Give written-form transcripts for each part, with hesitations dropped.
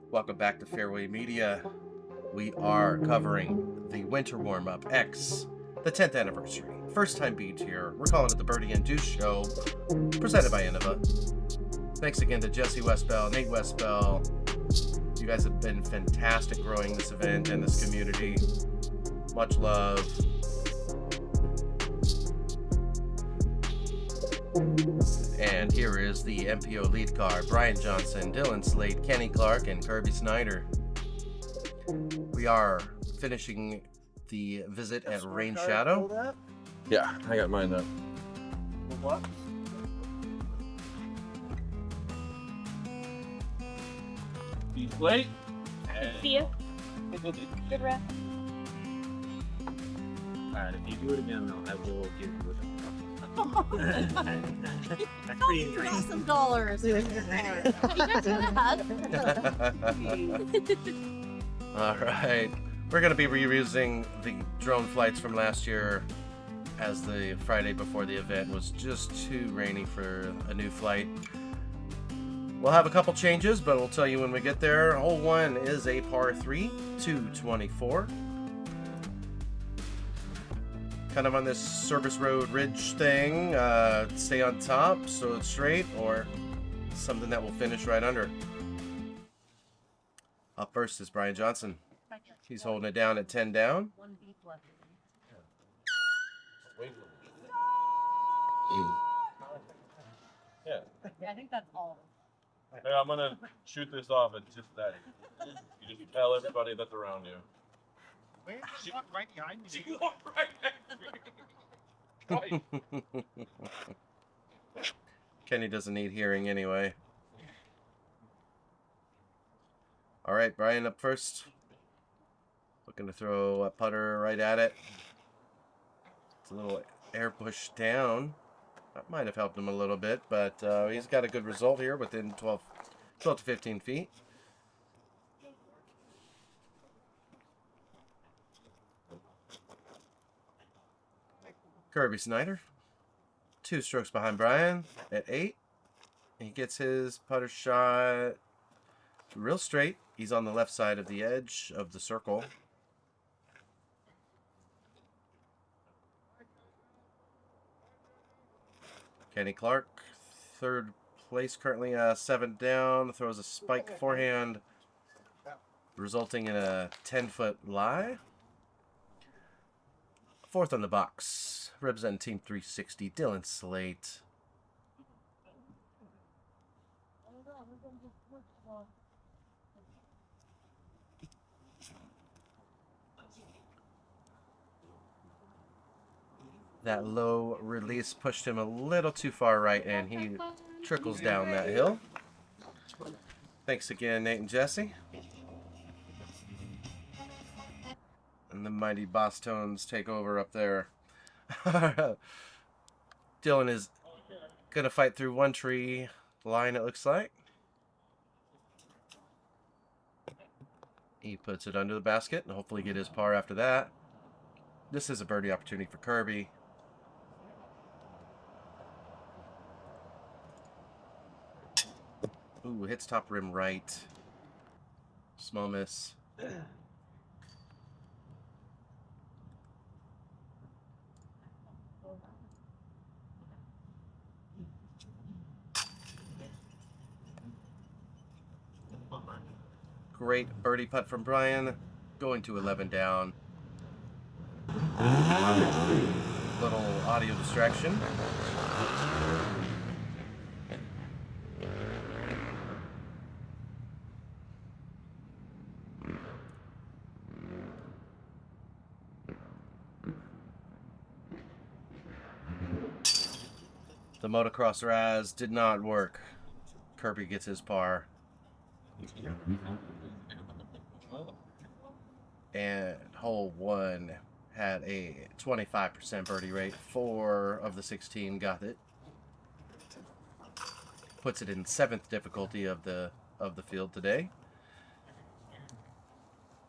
Welcome back to Fairway Media. We are covering the Winter Warm-Up X, the 10th anniversary. First time beat here. We're calling it the Birdie and Deuce Show, presented by Innova. Thanks again to Jesse Westbell, Nate Westbell. You guys have been fantastic growing this event and this community. Much love. And here is the MPO lead card. Brian Johnson, Dylan Slate, Kenny Clark, and Kirby Snyder. We are finishing the visit at Rain Shadow. Yeah, I got mine up. What? Wait. See you. Good rest. Alright, if you do it again, I will give you That's pretty interesting. Some dollars. All right. We're going to be reusing the drone flights from last year, as the Friday before the event was just too rainy for a new flight. We'll have a couple changes, but we'll tell you when we get there. Hole 1 is a par 3, 224. Kind of on this service road ridge thing. Stay on top so it's straight, or something that will finish right under. Up first is Brian Johnson. He's holding it down at 10 down. Yeah. I think that's all. Hey, I'm gonna shoot this off at just that. You just tell everybody that's around you. Wait, she walked right behind me. You walk right next to me. Kenny doesn't need hearing anyway. All right, Brian up first. Looking to throw a putter right at it. It's a little air push down. That might have helped him a little bit, but he's got a good result here within 12 to 15 feet. Kirby Snyder, 2 strokes behind Brian at 8. He gets his putter shot real straight. He's on the left side of the edge of the circle. Kenny Clark, 3rd place currently, 7 down, throws a spike forehand, resulting in a 10-foot lie. 4th on the box, representing Team 360, Dylan Slate. That low release pushed him a little too far right, and he trickles down that hill. Thanks again, Nate and Jesse. And the mighty Boss Tones take over up there. Dylan is going to fight through one tree line, it looks like. He puts it under the basket and hopefully get his par after that. This is a birdie opportunity for Kirby. Ooh, hits top rim right. Small miss. Great birdie putt from Brian. Going to 11 down. Little audio distraction. The motocross Raz did not work. Kirby gets his par. And hole 1 had a 25% birdie rate. 4 of the 16 got it. Puts it in 7th difficulty of the field today.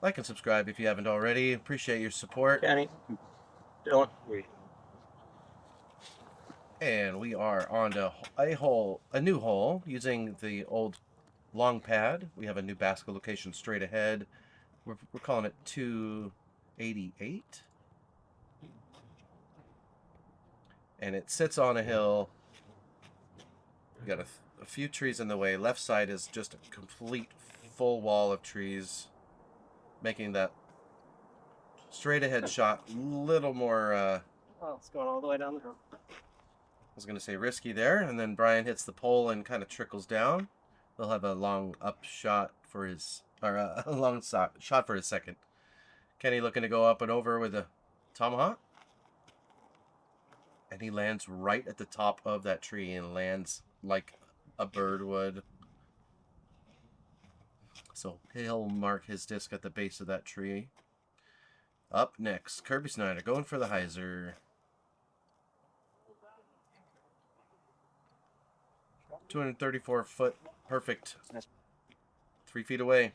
Like and subscribe if you haven't already. Appreciate your support. Kenny, Dylan, And we are on to a new hole using the old long pad. We have a new basket location straight ahead. We're calling it 288. And it sits on a hill. We got a few trees in the way. Left side is just a complete full wall of trees, making that straight ahead shot a little more, Oh, it's going all the way down the hill. I was going to say risky there. And then Brian hits the pole and kind of trickles down. He'll have a long up shot for his, or a long shot for his second. Kenny looking to go up and over with a tomahawk. And he lands right at the top of that tree and lands like a bird would. So he'll mark his disc at the base of that tree. Up next, Kirby Snyder going for the hyzer. 234 foot, perfect. 3 feet away.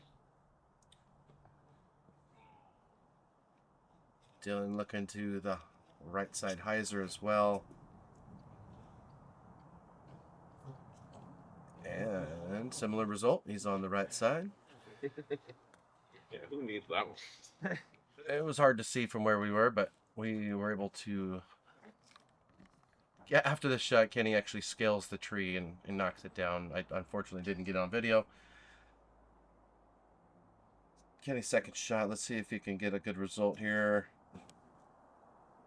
Dylan looking to the right side hyzer as well. And similar result. He's on the right side. Yeah, who needs that one? It was hard to see from where we were, but we were able to... Yeah, after this shot, Kenny actually scales the tree and knocks it down. I unfortunately didn't get it on video. Kenny's second shot. Let's see if he can get a good result here.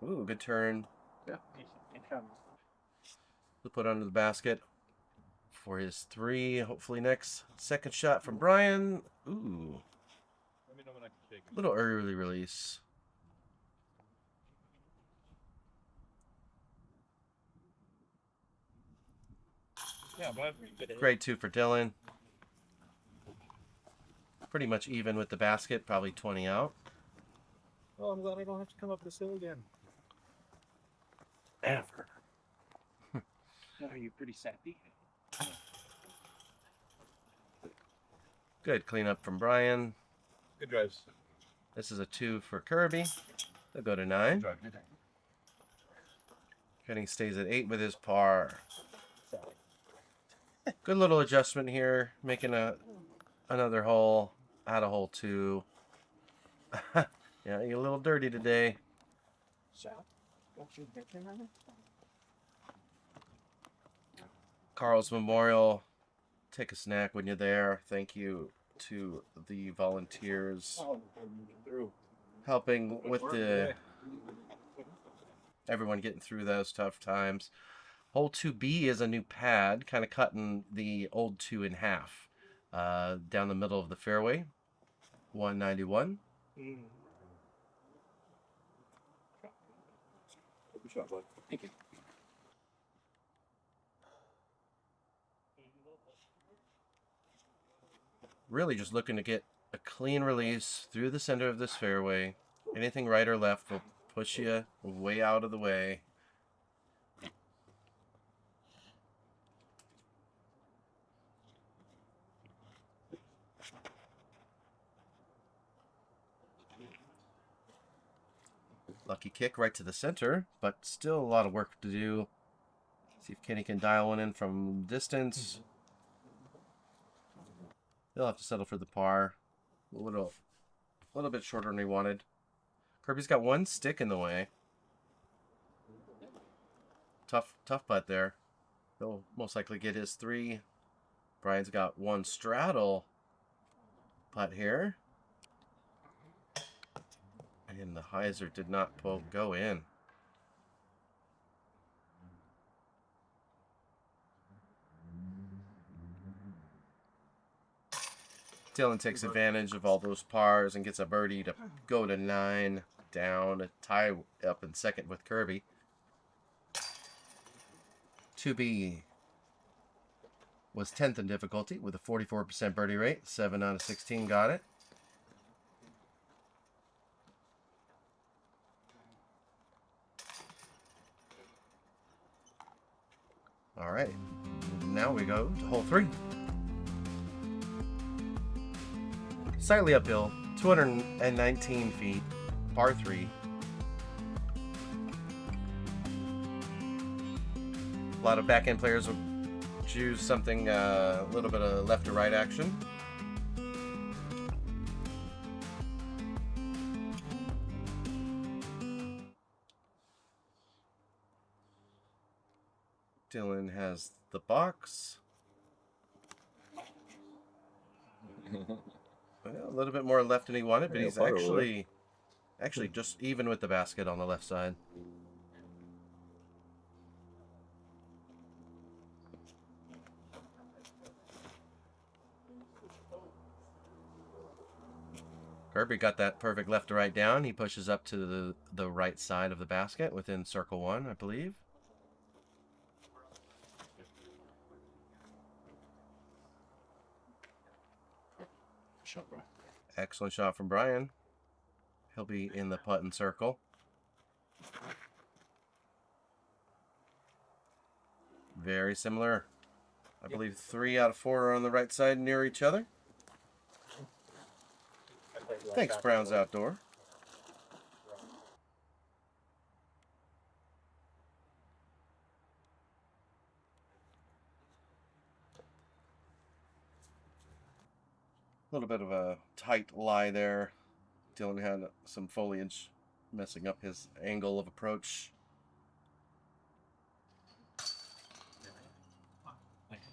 Ooh, good turn. Yeah. He'll put under the basket for his 3. Hopefully next. Second shot from Brian. Ooh. Let me know when I can shake it. Little early release. Yeah, but Grade 2 for Dylan. Pretty much even with the basket. Probably 20 out. Well, I'm glad I don't have to come up this hill again. Ever. Are you pretty sappy? Good cleanup from Brian. good drives. This is a 2 for Kirby. They'll go to 9. Drive, good drive. Kenny stays at 8 with his par. Good little adjustment here, making another hole out of hole 2. Yeah, you're a little dirty today. Carl's Memorial. Take a snack when you're there. Thank you to the volunteers helping with everyone getting through those tough times. Hole 2B is a new pad, kind of cutting the old 2 in half. Down the middle of the fairway. 191. Good shot, bud. Thank you. Really just looking to get a clean release through the center of this fairway. Anything right or left will push you way out of the way. Lucky kick right to the center, but still a lot of work to do. See if Kenny can dial one in from distance. He'll have to settle for the par. A little bit shorter than he wanted. Kirby's got one stick in the way. Tough putt there. He'll most likely get his 3. Brian's got one straddle putt here. And the hyzer did not go in. Dylan takes advantage of all those pars and gets a birdie to go to 9 down, a tie up in second with Kirby. 2B was 10th in difficulty with a 44% birdie rate. 7 out of 16 got it. All right, now we go to hole 3. Slightly uphill, 219 feet, par 3. A lot of back-end players choose something a little bit of left to right action. Dylan has the box. Well, a little bit more left than he wanted, but he's actually just even with the basket on the left side. Kirby got that perfect left to right down. He pushes up to the right side of the basket within circle 1, I believe. Shot, bro. Excellent shot from Brian. He'll be in the putt and circle. Very similar. I believe 3 out of 4 are on the right side near each other. Thanks, Brown's Outdoor. A little bit of a tight lie there. Dylan had some foliage messing up his angle of approach.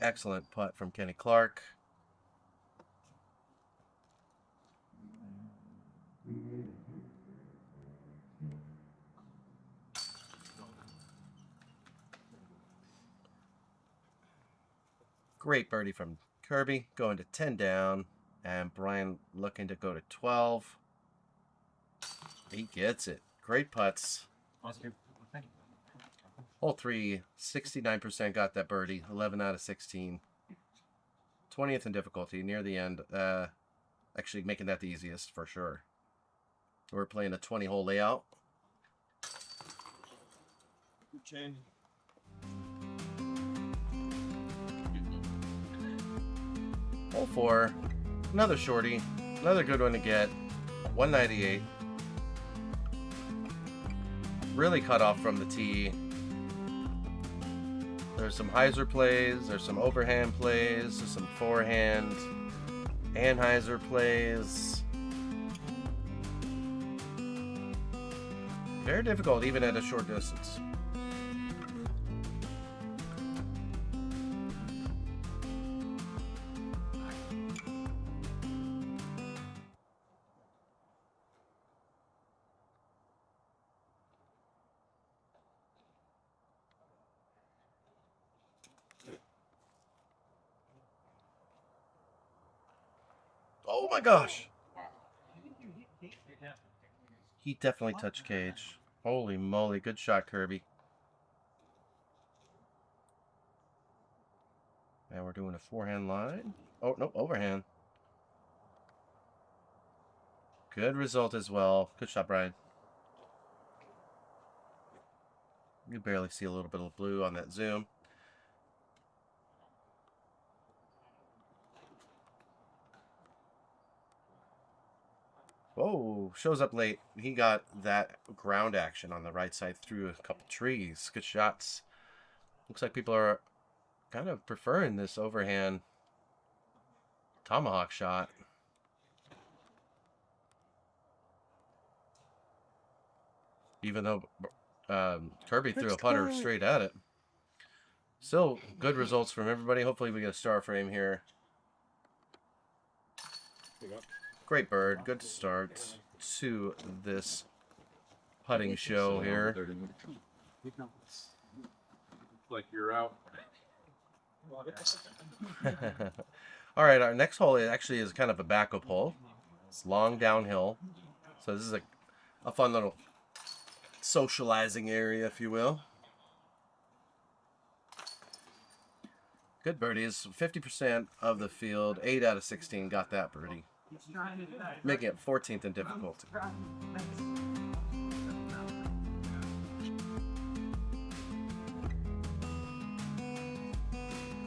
Excellent putt from Kenny Clark. Great birdie from Kirby, going to 10 down. And Brian looking to go to 12. He gets it. Great putts. Hole 3, 69% got that birdie. 11 out of 16. 20th in difficulty near the end. Actually making that the easiest for sure. We're playing a 20-hole layout. Chain. Hole 4. Another shorty. Another good one to get. 198. Really cut off from the tee. There's some hyzer plays. There's some overhand plays. There's some forehand and hyzer plays. Very difficult even at a short distance. Oh my gosh. He definitely touched cage. Holy moly. Good shot, Kirby. And we're doing a forehand line. Oh, no, overhand. Good result as well. Good shot, Brian. You barely see a little bit of blue on that zoom. Oh, shows up late. He got that ground action on the right side through a couple trees. Good shots. Looks like people are kind of preferring this overhand tomahawk shot. Even though Kirby threw a putter straight at it. Still good results from everybody. Hopefully we get a star frame here. Great bird. Good start to this putting show here. Like you're out. All right, our next hole actually is kind of a backup hole. It's long downhill. So this is a fun little socializing area, if you will. Good birdies. 50% of the field, 8 out of 16 got that birdie. Making it 14th in difficulty.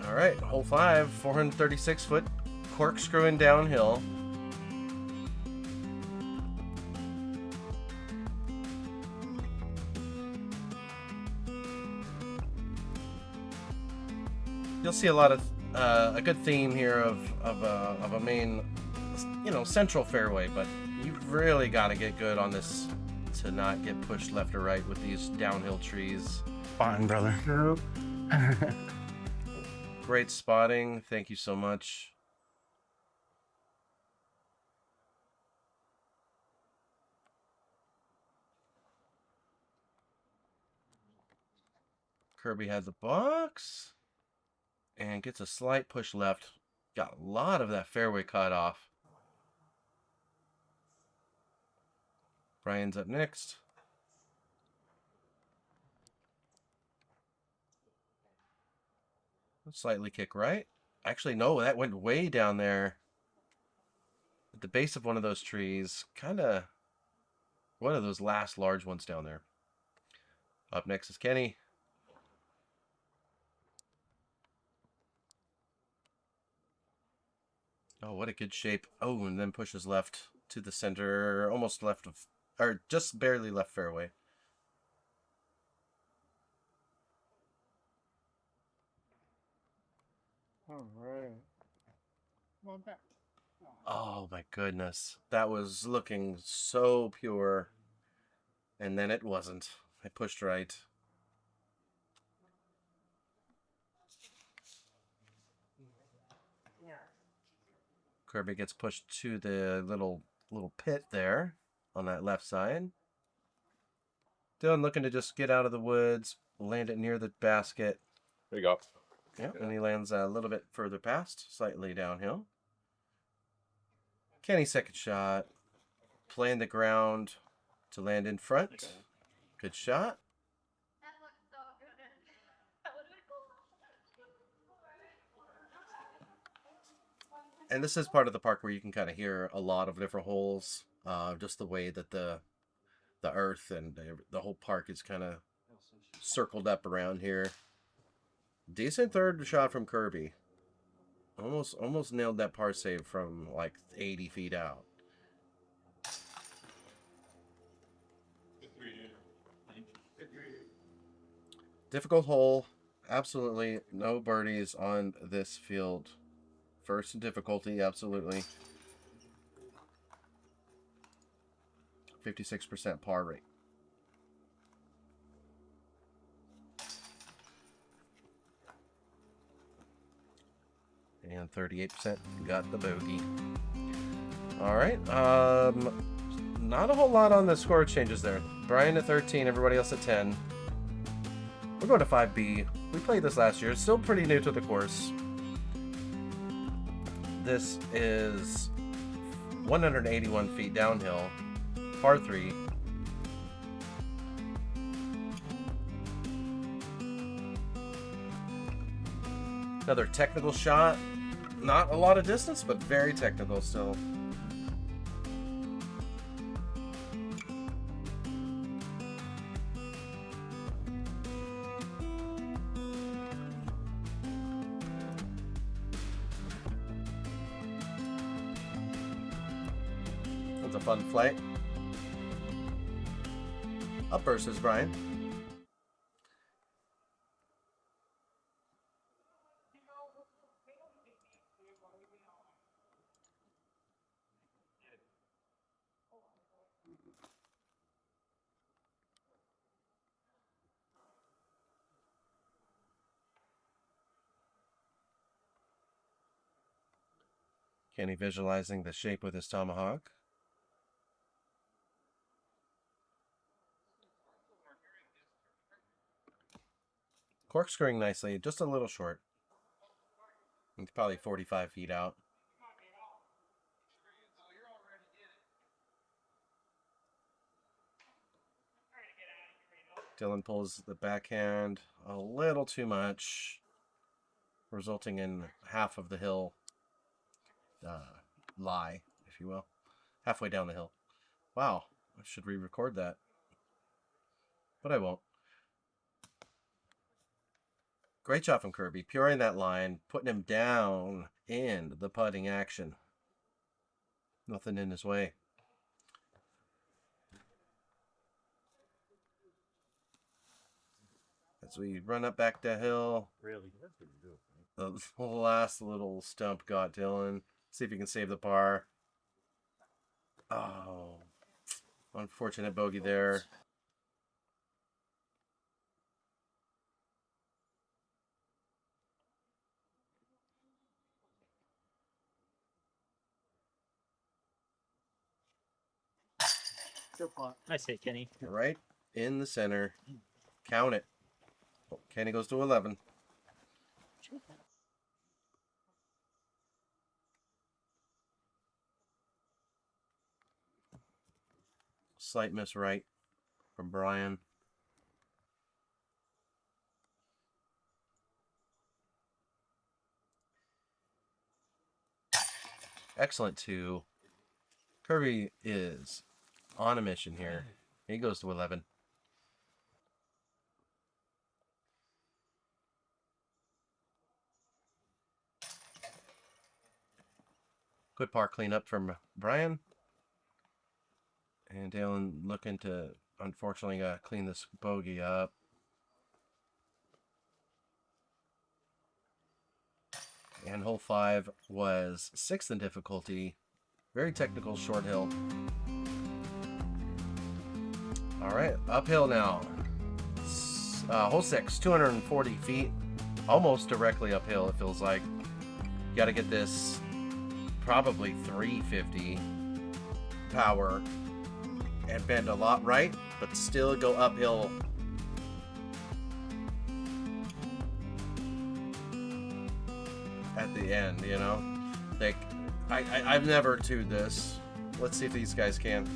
All right, hole 5, 436-foot corkscrewing downhill. you'll see a lot of a good theme here of a main, central fairway, but you've really got to get good on this to not get pushed left or right with these downhill trees. Fine, brother. Great spotting. Thank you so much. Kirby has a box and gets a slight push left. Got a lot of that fairway cut off. Brian's up next. Slightly kick right. Actually, no, that went way down there. At the base of one of those trees. Kind of one of those last large ones down there. Up next is Kenny. Oh, what a good shape. Oh, and then pushes left to the center. Almost left of, or just barely left fairway. All right. Well, back. Oh my goodness. That was looking so pure. And then it wasn't. I pushed right. Kirby gets pushed to the little pit there on that left side. Dylan looking to just get out of the woods, land it near the basket. There you go. Yeah, and he lands a little bit further past, slightly downhill. Kenny's second shot, playing the ground to land in front. Good shot. And this is part of the park where you can kind of hear a lot of different holes. Just the way that the earth and the whole park is kind of circled up around here. Decent third shot from Kirby. Almost nailed that par save from like 80 feet out. Difficult hole. Absolutely no birdies on this field. First in difficulty, absolutely. 56% par rate. And 38% got the bogey. All right. Not a whole lot on the score changes there. Brian at 13, everybody else at 10. We're going to 5B. We played this last year. It's still pretty new to the course. This is 181 feet downhill, par 3. Another technical shot. Not a lot of distance, but very technical still. It's a fun flight. Up versus Brian. Kenny visualizing the shape with his tomahawk. Corkscrewing nicely, just a little short. It's probably 45 feet out. Dylan pulls the backhand a little too much, resulting in half of the hill lie, if you will. Halfway down the hill. Wow, I should re-record that. But I won't. Great job from Kirby, puring that line, putting him down in the putting action. Nothing in his way. As we run up back the hill. Really? That's what you do. The last little stump got Dylan. See if he can save the par. Oh, unfortunate bogey there. Nice hit, Kenny. Right in the center. Count it. Oh, Kenny goes to 11. Slight miss right from Brian. Excellent two. Kirby is on a mission here. He goes to 11. Good par cleanup from Brian. And Dalen looking to, unfortunately, clean this bogey up. And hole 5 was 6th in difficulty. Very technical short hill. All right, uphill now. Hole 6, 240 feet. Almost directly uphill, it feels like. You got to get this probably 350 power and bend a lot right, but still go uphill. At the end, you know, like I've never tuned this. Let's see if these guys can.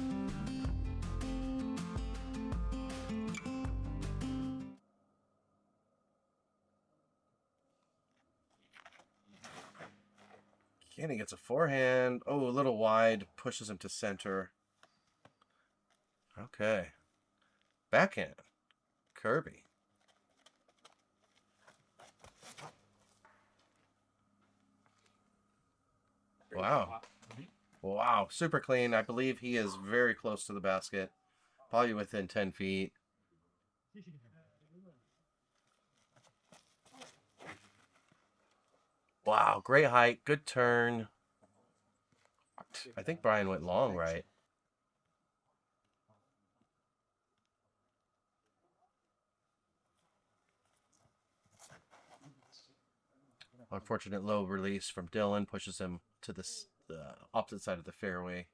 Kenny gets a forehand. Oh, a little wide, pushes him to center. Okay, backhand, Kirby. Wow. Wow. Super clean. I believe he is very close to the basket. Probably within 10 feet. Wow. Great height. Good turn. I think Brian went long, right? Unfortunate low release from Dylan pushes him to the opposite side of the fairway.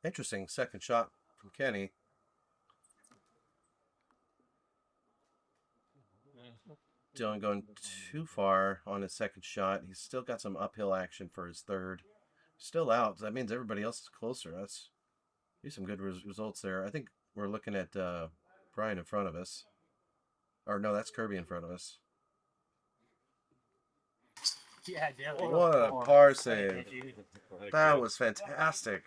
Interesting second shot from Kenny. Dylan going too far on his second shot. He's still got some uphill action for his third. Still out. That means everybody else is closer. That's some good results there. I think we're looking at Brian in front of us. Or no, that's Kirby in front of us. Yeah, what a par save. That was fantastic.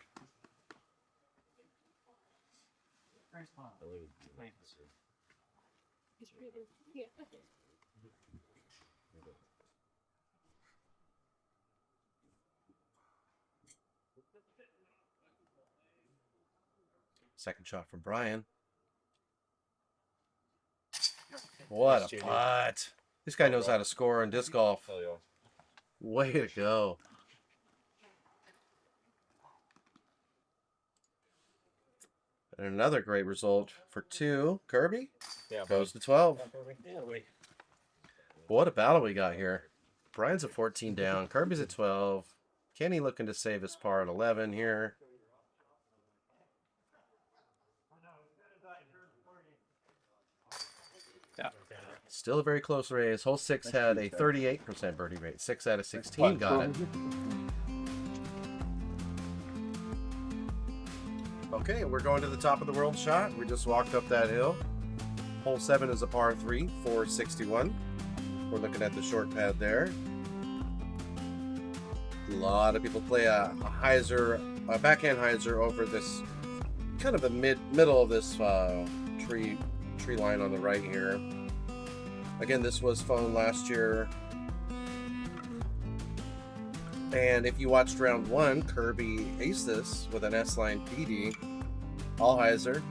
Second shot from Brian. What a putt. This guy knows how to score in disc golf. Hell yeah. Way to go. And another great result for 2. Kirby goes to 12. What a battle we got here. Brian's at 14 down. Kirby's at 12. Kenny looking to save his par at 11 here. Still a very close race. Hole 6 had a 38% birdie rate. 6 out of 16 got it. Okay, we're going to the top of the world shot. We just walked up that hill. Hole 7 is a par 3, 461. We're looking at the short pad there. A lot of people play a backhand hyzer over this kind of the middle of this tree line on the right here. Again, this was phone last year. And if you watched round 1, Kirby aced this with an S-line PD, all hyzer.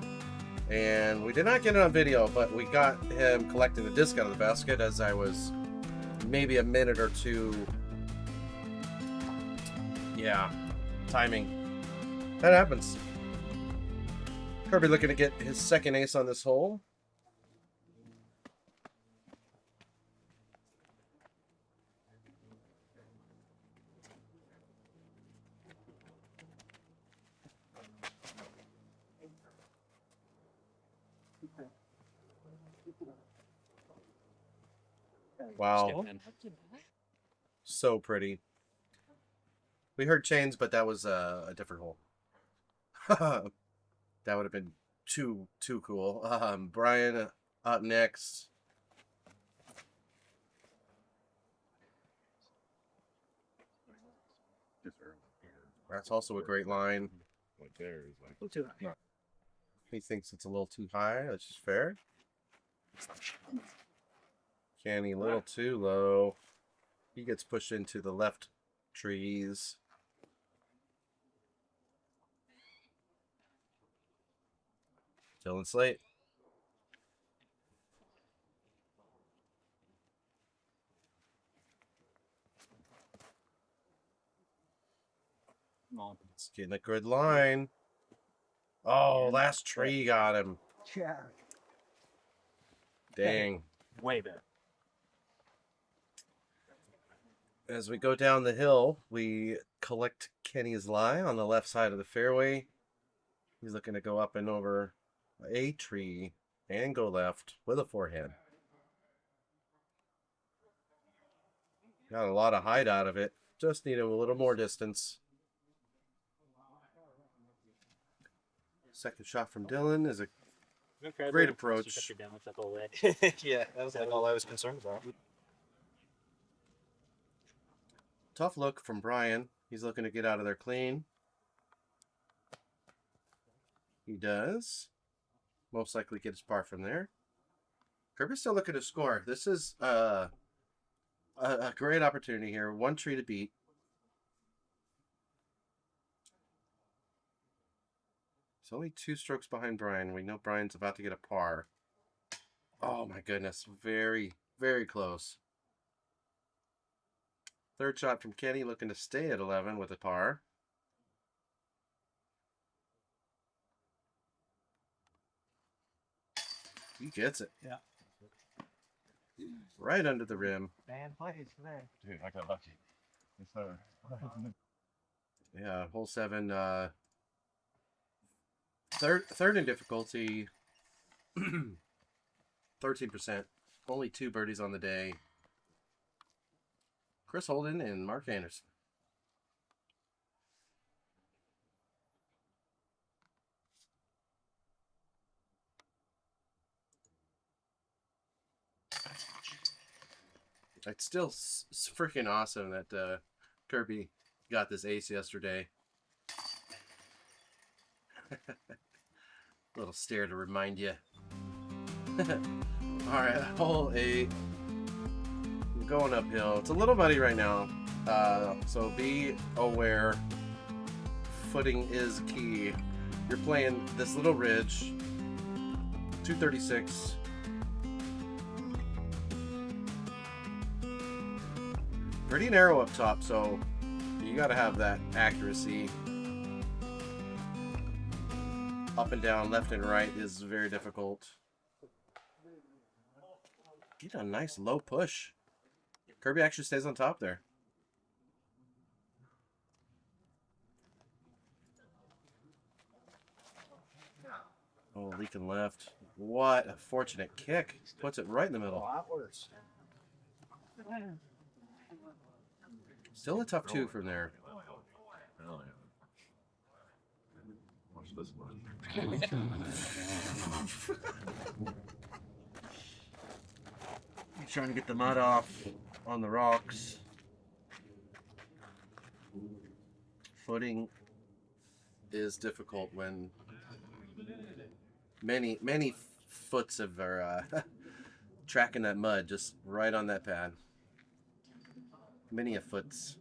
And we did not get it on video, but we got him collecting the disc out of the basket as I was maybe a minute or two. Yeah, timing. That happens. Kirby looking to get his second ace on this hole. Wow. So pretty. We heard chains, but that was a different hole. That would have been too cool. Brian up next. That's also a great line. Like there is like Too high. He thinks it's a little too high. That's just fair. Kenny, a little too low. He gets pushed into the left trees. Dylan Slate. It's getting a good line. Oh, last tree got him. Yeah. Dang. Way better. As we go down the hill, we collect Kenny's lie on the left side of the fairway. He's looking to go up and over a tree and go left with a forehand. Got a lot of height out of it. Just needed a little more distance. Second shot from Dylan is a great approach. Yeah, that was like all I was concerned about. Tough look from Brian. He's looking to get out of there clean. He does. Most likely get his par from there. Kirby's still looking to score. This is a great opportunity here. One tree to beat. He's only 2 strokes behind Brian. We know Brian's about to get a par. Oh my goodness. Very, very close. Third shot from Kenny, looking to stay at 11 with a par. He gets it. Yeah. Right under the rim. Man, plays there. Dude, I got lucky. Yes, sir. Yeah, hole 7. Third in difficulty. 13%. Only 2 birdies on the day. Chris Holden and Mark Anderson. It's still freaking awesome that Kirby got this ace yesterday. Little stare to remind you. Alright, hole 8. We're going uphill. It's a little muddy right now. So be aware. Footing is key. You're playing this little ridge. 236. Pretty narrow up top, so you got to have that accuracy. Up and down, left and right is very difficult. Get a nice low push. Kirby actually stays on top there. Oh, leaking left. What a fortunate kick. Puts it right in the middle. A lot worse. Still a tough 2 from there. Hell yeah. Watch this one. He's trying to get the mud off on the rocks. Footing is difficult when many foots of tracking that mud just right on that pad. Many a foots.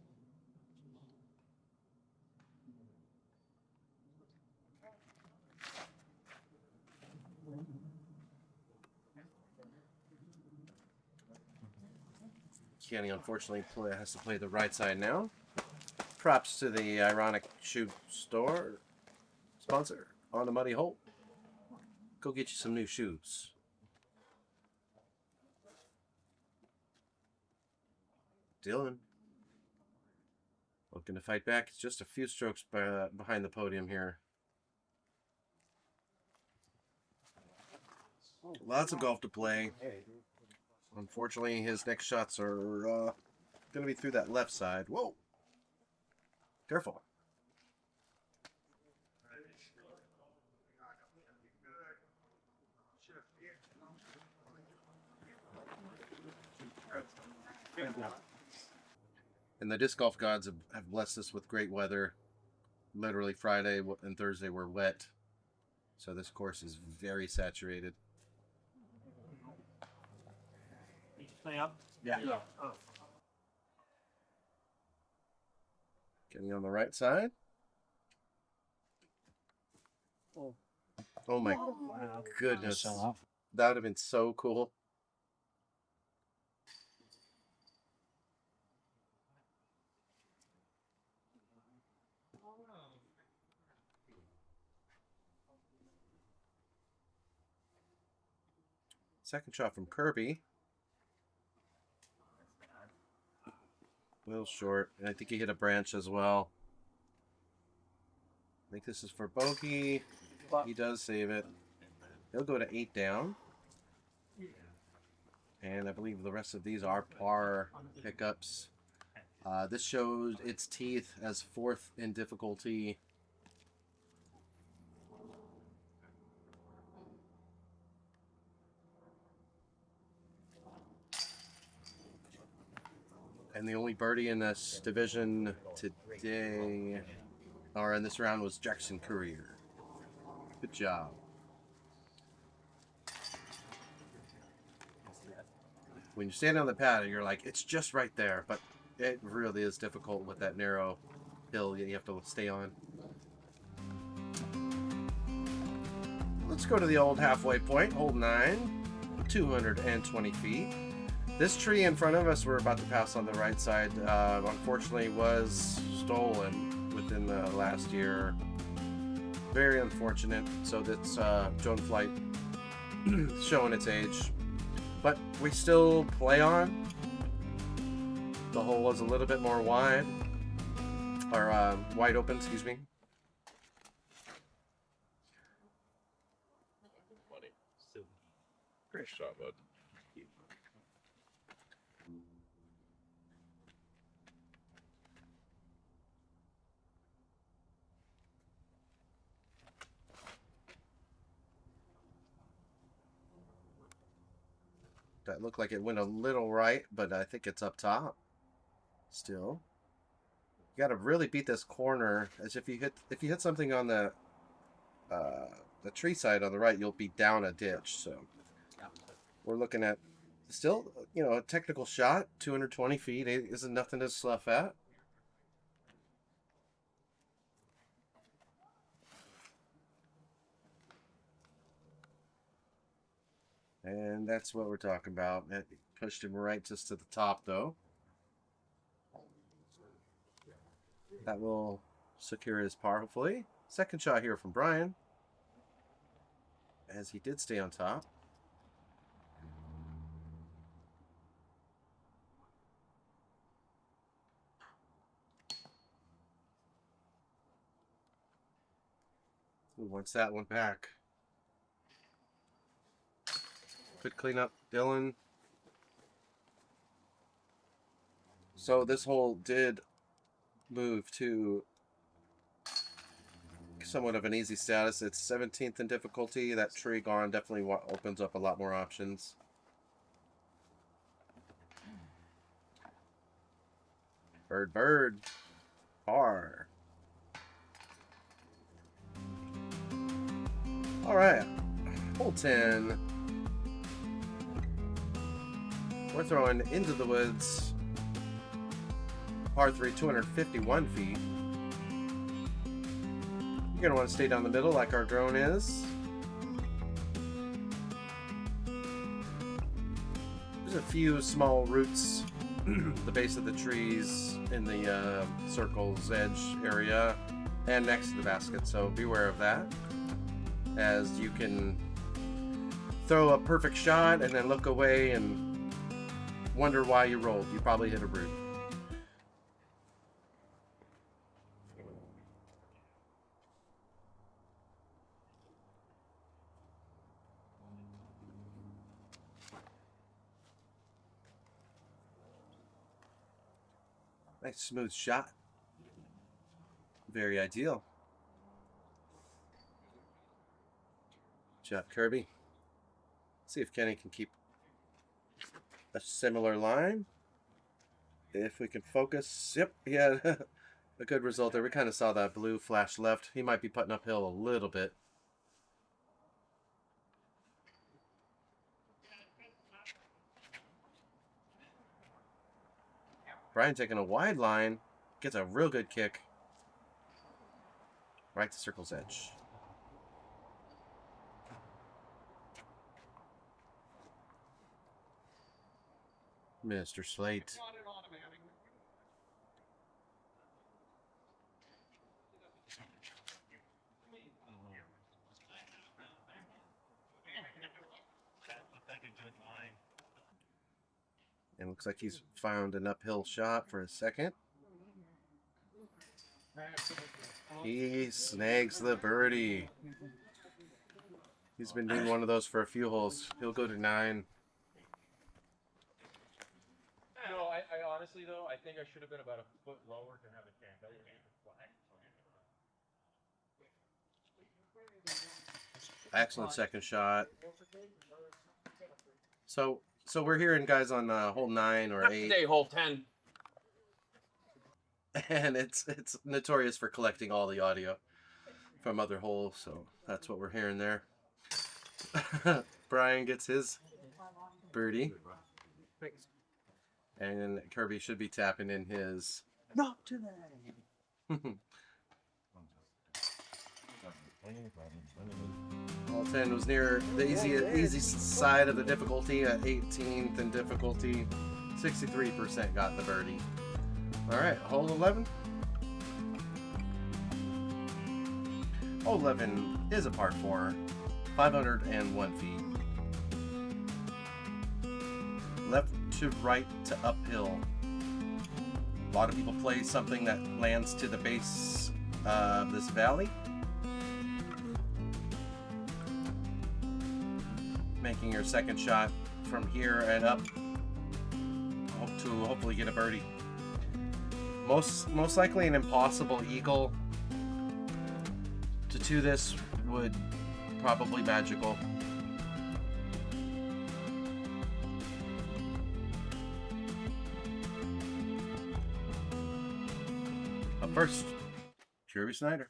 Kenny unfortunately has to play the right side now. Props to the Ironic Shoe Store sponsor on the Muddy Hole. Go get you some new shoes. Dylan looking to fight back. It's just a few strokes behind the podium here. Lots of golf to play. Unfortunately, his next shots are going to be through that left side. Whoa. Careful. And the disc golf gods have blessed us with great weather. Literally Friday and Thursday were wet. So this course is very saturated. Stay up. Yeah. Getting on the right side. Oh my goodness. That would have been so cool. Second shot from Kirby. A little short. And I think he hit a branch as well. I think this is for bogey. He does save it. He'll go to 8 down. And I believe the rest of these are par pickups. This shows its teeth as 4th in difficulty. And the only birdie in this division today, or in this round, was Jackson Courier. Good job. When you stand on the pad, you're like, it's just right there, but it really is difficult with that narrow hill you have to stay on. Let's go to the old halfway point, hole 9, 220 feet. This tree in front of us we're about to pass on the right side, unfortunately was stolen within the last year. Very unfortunate. So that's drone flight showing its age. But we still play on. The hole was a little bit more wide. Or wide open, excuse me. Buddy. Great shot, bud. That looked like it went a little right, but I think it's up top. Still, you got to really beat this corner. As if you hit something on the tree side on the right, you'll be down a ditch. So we're looking at still, a technical shot. 220 feet isn't nothing to slough at. And that's what we're talking about. It pushed him right just to the top, though. That will secure his par, hopefully. Second shot here from Brian. As he did stay on top. Who wants that one back? Good cleanup, Dylan. So this hole did move to somewhat of an easy status. It's 17th in difficulty. That tree gone definitely opens up a lot more options. Bird. Par. All right. Hole 10. We're throwing into the woods. Par 3, 251 feet. You're going to want to stay down the middle like our drone is. There's a few small roots the base of the trees in the circle's edge area and next to the basket, so beware of that, as you can throw a perfect shot and then look away and wonder why you rolled. You probably hit a brood. Nice smooth shot. Very ideal. Good job, Kirby. See if Kenny can keep a similar line. If we can focus. Yep, he had a good result there. We kind of saw that blue flash left. He might be putting uphill a little bit. Brian taking a wide line. Gets a real good kick. Right to circle's edge. Mr. Slate. And looks like he's found an uphill shot for a second. He snags the birdie. He's been doing one of those for a few holes. He'll go to 9. No, I honestly though, I think I should have been about a foot lower to have a chance. I would have Excellent second shot. So we're hearing guys on hole 9 or 8. Today, hole 10. And it's notorious for collecting all the audio from other holes, so that's what we're hearing there. Brian gets his birdie. And Kirby should be tapping in his. Not today. Hole 10 was near the easy side of the difficulty at 18th in difficulty. 63% got the birdie. All right, hole 11. Hole 11 is a par 4, 501 feet. Left to right to uphill. A lot of people play something that lands to the base of this valley. Making your second shot from here and up. Hope to hopefully get a birdie. Most likely an impossible eagle. To 2 this would probably magical. Up first, Kirby Snyder.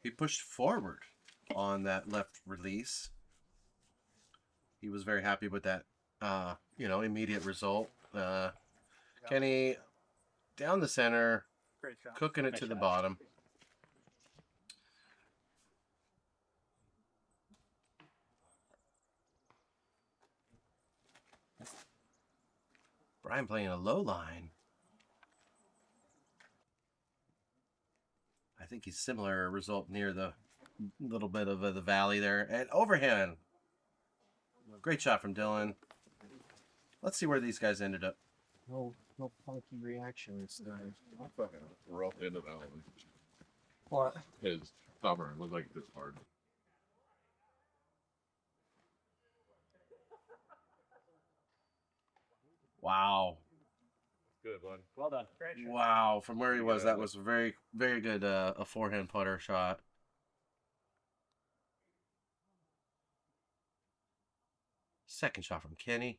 He pushed forward on that left release. He was very happy with that, immediate result. Kenny down the center, Great shot. cooking it Nice to the shot. bottom. Brian playing a low line. I think he's similar result near the little bit of the valley there. And overhand. Great shot from Dylan. Let's see where these guys ended up. No funky reaction this time. I fucking rolled into that one. What? His summer was like this hard. Wow. Good one. Well done. Great shot. Wow. From where he was, that was a very, very good a forehand putter shot. Second shot from Kenny.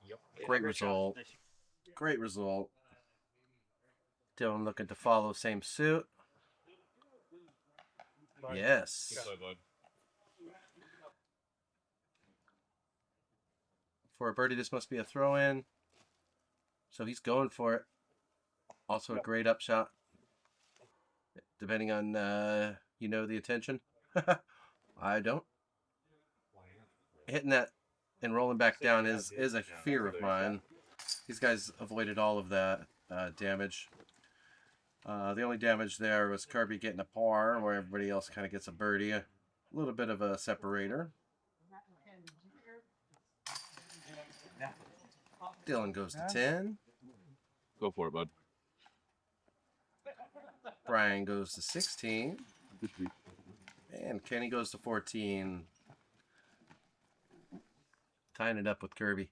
Yep. Great result. Great result. Dylan looking to follow same suit. Yes. Good play, bud. For a birdie, this must be a throw-in. So he's going for it. Also a great upshot. Depending on, the intention. I don't. Hitting that and rolling back down is a fear of mine. These guys avoided all of that damage. The only damage there was Kirby getting a par, where everybody else kind of gets a birdie. A little bit of a separator. Dylan goes to 10. Go for it, bud. Brian goes to 16. And Kenny goes to 14. Tying it up with Kirby.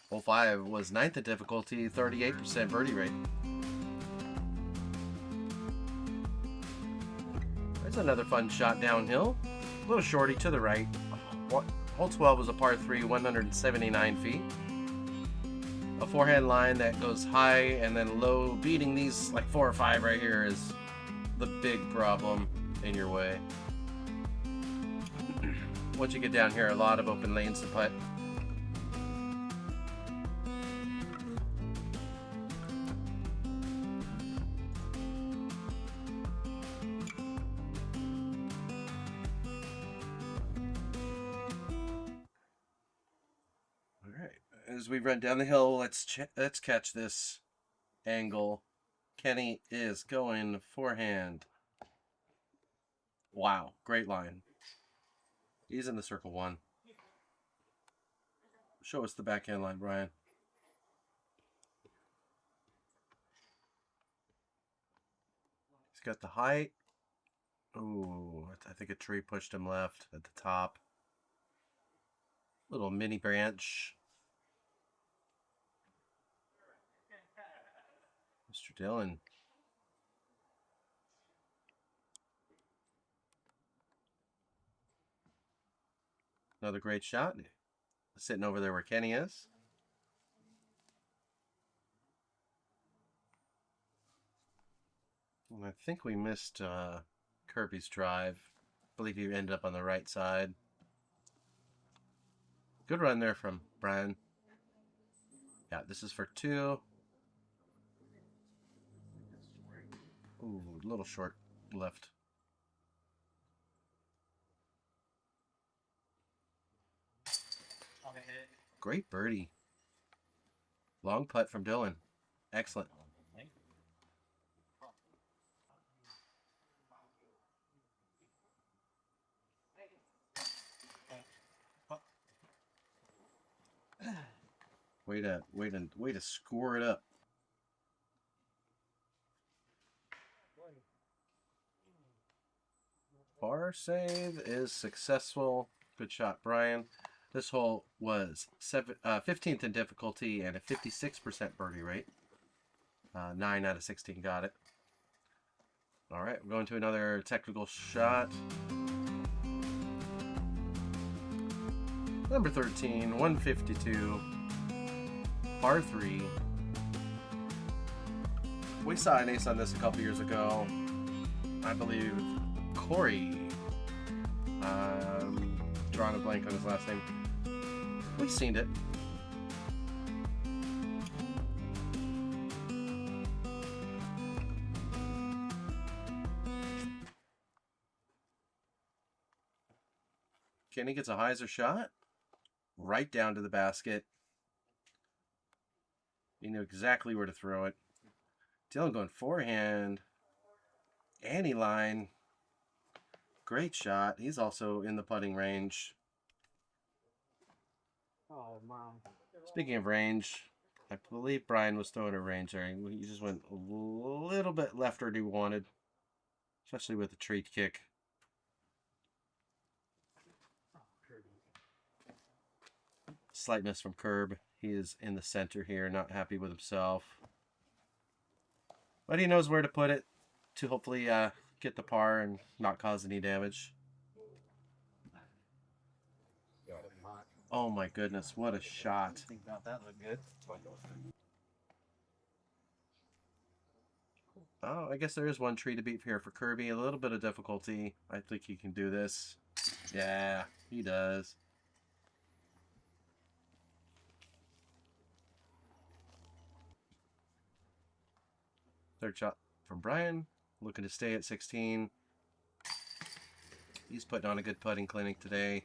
Hole 5 was 9th in difficulty, 38% birdie rate. There's another fun shot downhill. A little shorty to the right. Hole 12 was a par 3, 179 feet. A forehand line that goes high and then low. Beating these like 4 or 5 right here is the big problem in your way. Once you get down here, a lot of open lanes to putt. All right, as we run down the hill, let's catch this angle. Kenny is going forehand. Wow, great line. He's in the circle 1. Show us the backhand line, Brian. He's got the height. Ooh, I think a tree pushed him left at the top. Little mini branch. Mr. Dillon. Another great shot. Sitting over there where Kenny is. And I think we missed Kirby's drive. I believe he ended up on the right side. Good run there from Brian. Yeah, this is for 2. Ooh, a little short left. Great birdie. Long putt from Dylan. Excellent. Way to score it up. Bar save is successful. Good shot, Brian. This hole was 15th in difficulty and a 56% birdie rate. 9 out of 16 got it. All right, we're going to another technical shot. Number 13, 152, par 3. We saw an ace on this a couple years ago. I believe Corey. Drawing a blank on his last name. We've seen it. Kenny gets a hyzer shot. Right down to the basket. He knew exactly where to throw it. Dylan going forehand. Annie line. Great shot. He's also in the putting range. Oh, man. Speaking of range, I believe Brian was throwing a range there. He just went a little bit left where he wanted. Especially with the tree kick. Slight miss from Kirby. He is in the center here, not happy with himself. But he knows where to put it to hopefully get the par and not cause any damage. Oh my goodness, what a shot. Think about that look good. Oh, I guess there is one tree to beat here for Kirby. A little bit of difficulty. I think he can do this. Yeah, he does. Third shot from Brian. Looking to stay at 16. He's putting on a good putting clinic today.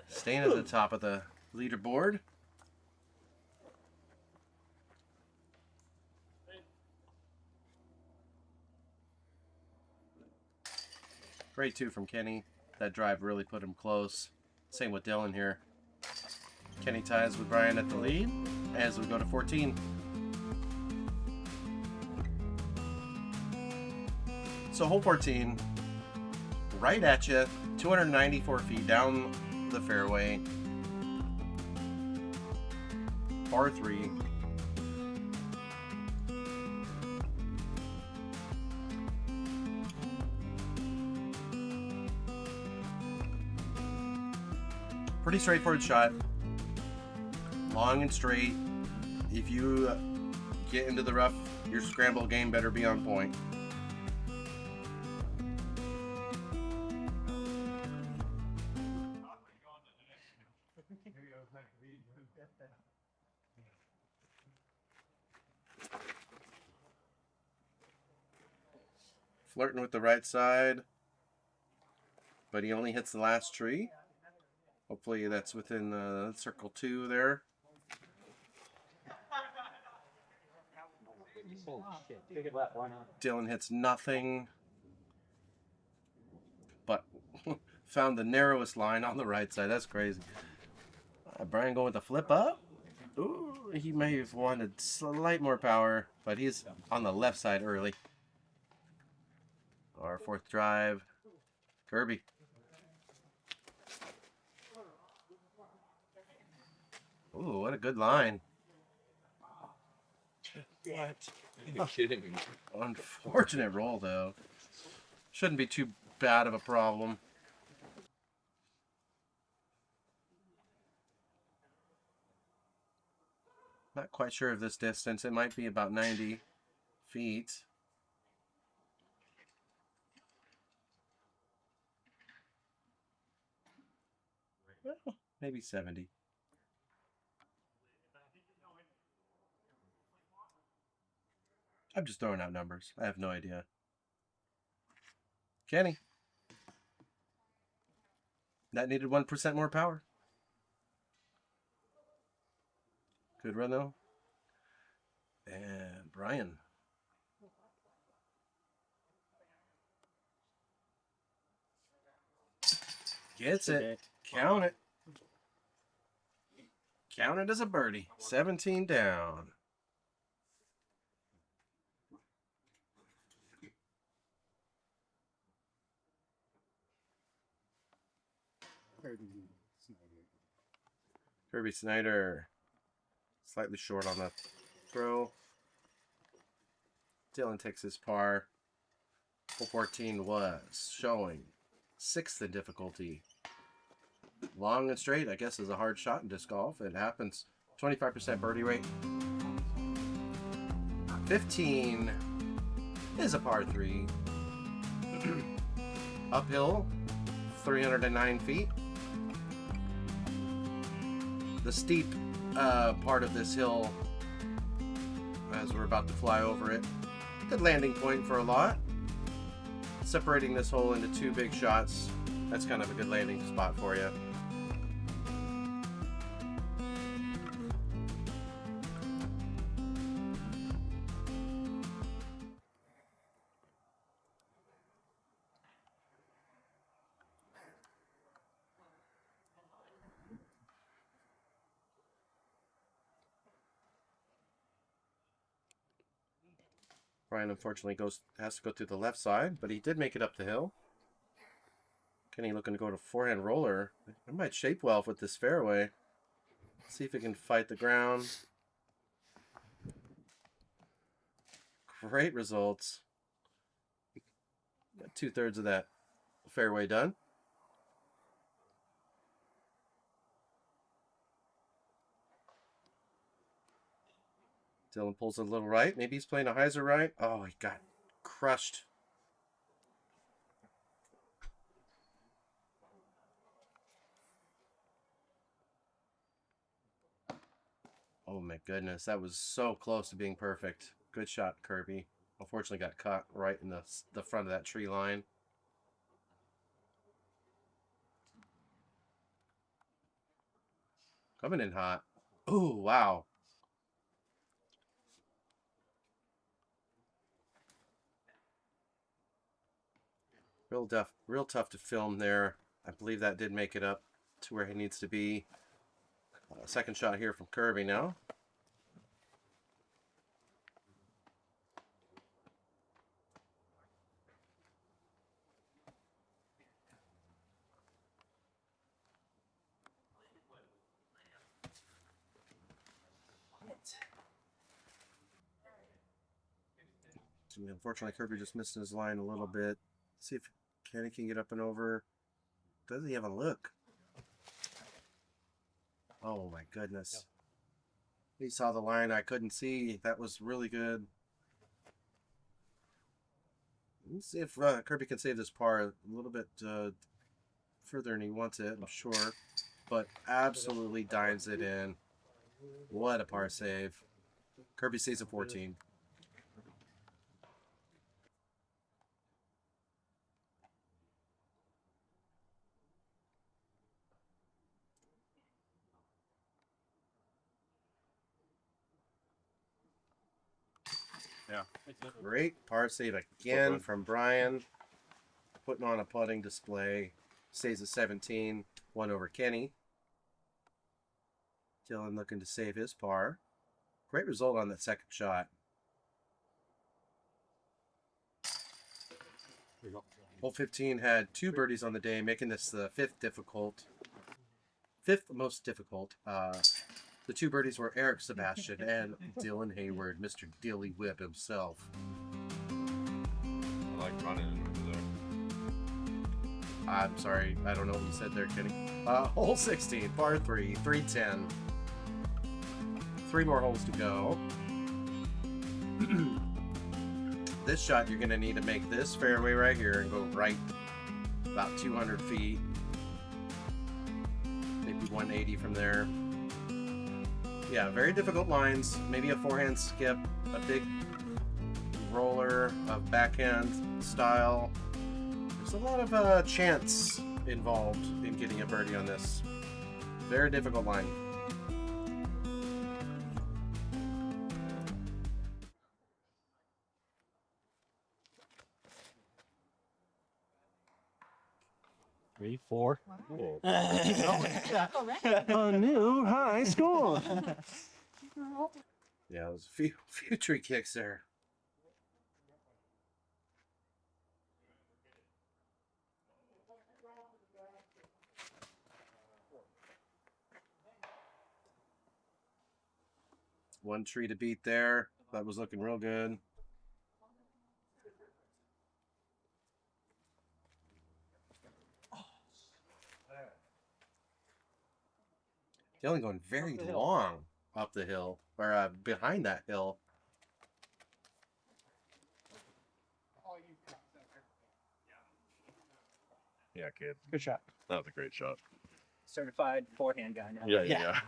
Staying at the top of the leaderboard. Great 2 from Kenny. That drive really put him close. Same with Dylan here. Kenny ties with Brian at the lead as we go to 14. So hole 14, right at you, 294 feet down the fairway. Par 3. Pretty straightforward shot. Long and straight. If you get into the rough, your scramble game better be on point. Flirting with the right side, but he only hits the last tree. Hopefully that's within circle 2 there. Holy shit. Take it left, why not? Dylan hits nothing, but found the narrowest line on the right side. That's crazy. Brian going with the flip up. Ooh, he may have wanted slight more power, but he's on the left side early. Our 4th drive, Kirby. Ooh, what a good line. What? You're kidding me. Unfortunate roll, though. Shouldn't be too bad of a problem. Not quite sure of this distance. It might be about 90 feet. Well, maybe 70. I'm just throwing out numbers. I have no idea. Kenny. That needed 1% more power. Good run, though. And Brian. Gets it. Count it. Count it as a birdie. 17 down. Kirby Snyder. Slightly short on the throw. Dylan takes his par. Hole 14 was showing 6th in difficulty. Long and straight, I guess, is a hard shot in disc golf. It happens. 25% birdie rate. 15 is a par 3. Uphill, 309 feet. The steep part of this hill, as we're about to fly over it, good landing point for a lot. Separating this hole into 2 big shots, that's kind of a good landing spot for you. Brian unfortunately has to go through the left side, but he did make it up the hill. Kenny looking to go to forehand roller. It might shape well with this fairway. Let's see if it can fight the ground. Great results. Got 2/3 of that fairway done. Dylan pulls a little right. Maybe he's playing a hyzer right. Oh, he got crushed. Oh my goodness, that was so close to being perfect. Good shot, Kirby. Unfortunately got caught right in the front of that tree line. Coming in hot. Ooh, wow. Real tough to film there. I believe that did make it up to where he needs to be. Second shot here from Kirby now. Unfortunately, Kirby just missed his line a little bit. Let's see if Kenny can get up and over. Doesn't he have a look? Oh my goodness. He saw the line I couldn't see. That was really good. Let's see if Kirby can save this par a little bit further than he wants it, I'm sure. But absolutely dives it in. What a par save. Kirby stays at 14. Yeah. Great par save again from Brian. Putting on a putting display. Stays at 17. 1 over Kenny. Dylan looking to save his par. Great result on that second shot. There you go. Hole 15 had 2 birdies on the day, making this the fifth most difficult. The 2 birdies were Eric Sebastian and Dylan Hayward, Mr. Dilly Whip himself. I like running over there. I'm sorry, I don't know what you said there, Kenny. Hole 16, par 3, 310. 3 more holes to go. This shot, you're going to need to make this fairway right here and go right about 200 feet. Maybe 180 from there. Yeah, very difficult lines. Maybe a forehand skip, a big roller of backhand style. There's a lot of chance involved in getting a birdie on this. Very difficult line. Three, four. A new high score. Yeah, it was a few tree kicks there. One tree to beat there. That was looking real good. Dylan going very long up the hill, or behind that hill. Yeah, kid. Good shot. That was a great shot. Certified forehand guy now. Yeah.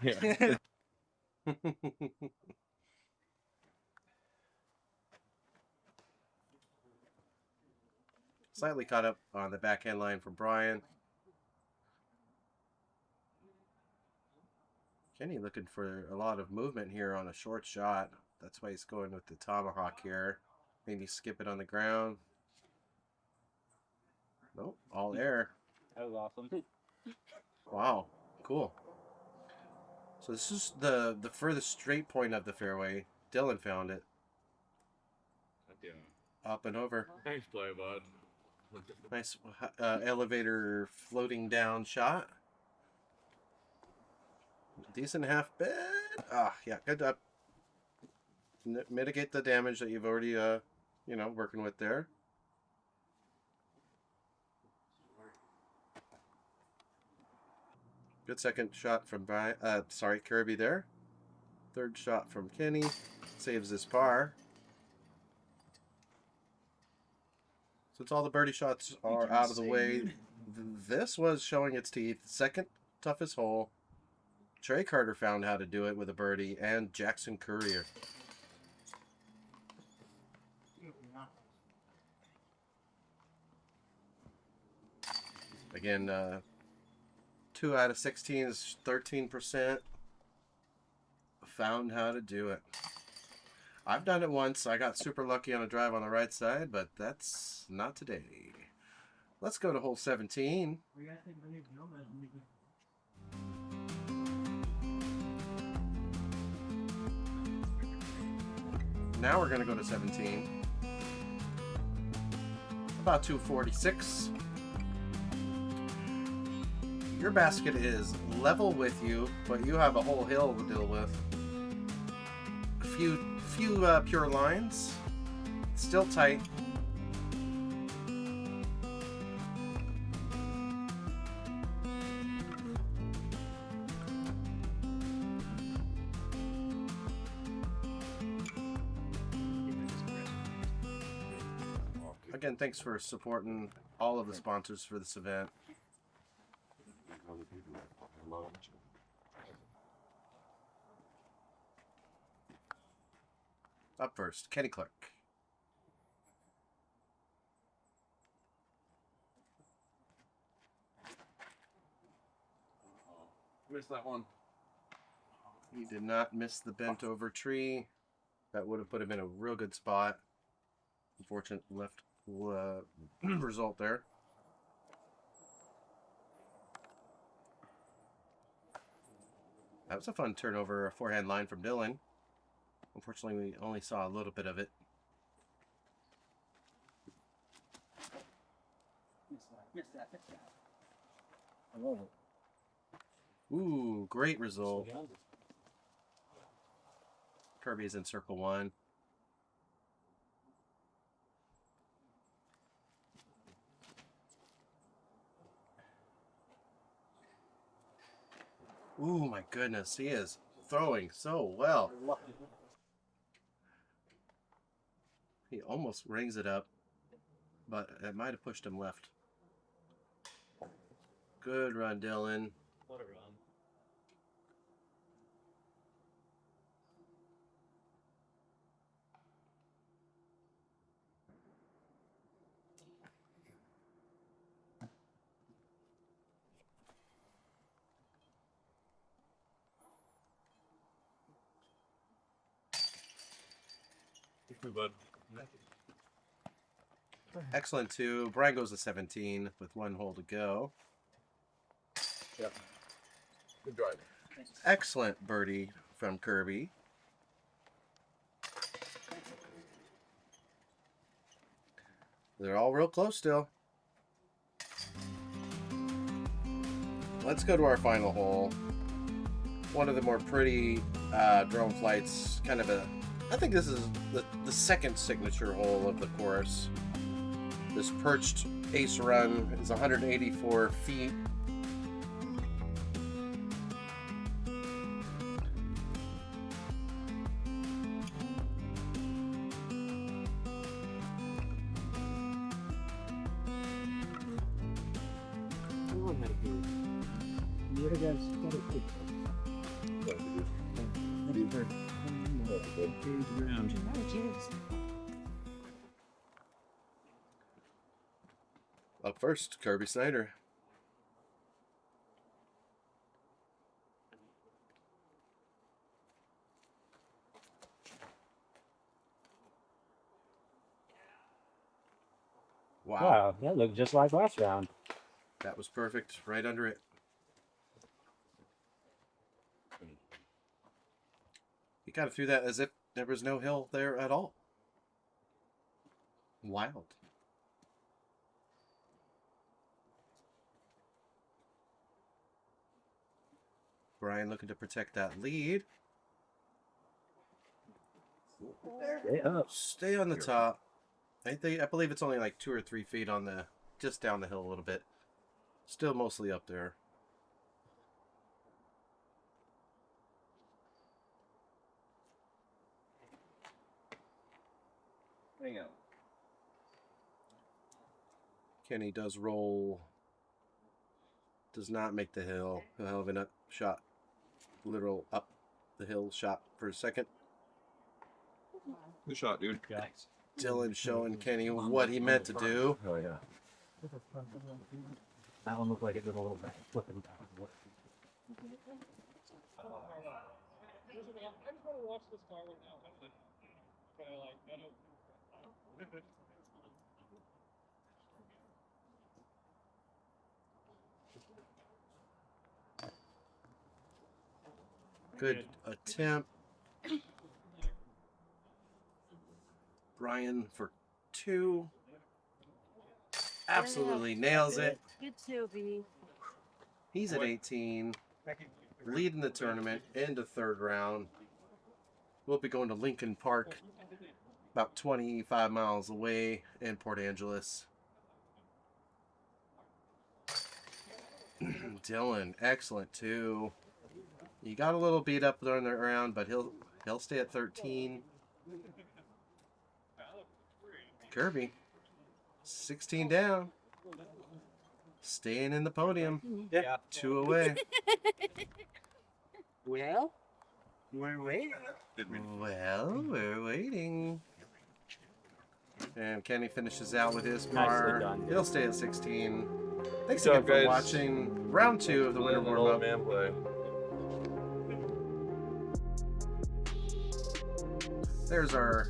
Slightly caught up on the backhand line from Brian. Kenny looking for a lot of movement here on a short shot. That's why he's going with the tomahawk here. Maybe skip it on the ground. Nope, all air. That was awesome. Wow, cool. So this is the furthest straight point of the fairway. Dylan found it. Up and over. Thanks, play, bud. Nice elevator floating down shot. Decent half bed. Ah, yeah, good to mitigate the damage that you've already, working with there. Good second shot from Kirby there. Third shot from Kenny. Saves his par. Since all the birdie shots are out of the way, this was showing its teeth. Second toughest hole. Trey Carter found how to do it with a birdie, and Jackson Courier. Again, 2 out of 16 is 13%. Found how to do it. I've done it once. I got super lucky on a drive on the right side, but that's not today. Let's go to hole 17. Now we're going to go to 17. About 246. Your basket is level with you, but you have a whole hill to deal with. A few pure lines. Still tight. Again, thanks for supporting all of the sponsors for this event. Up first, Kenny Clark. Missed that one. He did not miss the bent over tree. That would have put him in a real good spot. Unfortunate left result there. That was a fun turnover, a forehand line from Dylan. Unfortunately, we only saw a little bit of it. Missed that. I love it. Ooh, great result. Kirby is in circle 1. Ooh, my goodness, he is throwing so well. He almost rings it up, but it might have pushed him left. Good run, Dylan. What a run. Bud. Excellent too. Brian goes to 17 with 1 hole to go. Yep. Good drive. Excellent birdie from Kirby. They're all real close still. Let's go to our final hole. One of the more pretty drone flights. Kind of a... I think this is the second signature hole of the course. This perched ace run is 184 feet. Up first, Kirby Snyder. Wow, that looked just like last round. That was perfect, right under it. He kind of threw that as if there was no hill there at all. Wild. Brian looking to protect that lead. Stay up. Stay on the top. I believe it's only like 2 or 3 feet on the, just down the hill a little bit. Still mostly up there. Hang out. Kenny does roll. Does not make the hill. A hell of an up shot. Literal up the hill shot for a second. Good shot, dude. Guys. Dylan showing Kenny what he meant to do. Oh, yeah. That one looked like it did a little bit flipping back and forth. Good attempt. Brian for 2. Absolutely nails it. Good too, B. He's at 18. Leading the tournament into 3rd round. We'll be going to Lincoln Park, about 25 miles away in Port Angeles. Dylan, excellent too. You got a little beat up during the round, but he'll stay at 13. Kirby, 16 down. Staying in the podium. Yeah. 2 away. Well, we're waiting. Well, we're waiting. And Kenny finishes out with his Nicely par. done. He'll stay at 16. Thanks Good again job, for guys. watching round 2 of the winter Old warm-up. man play. There's our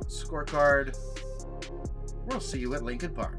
scorecard. We'll see you at Lincoln Park.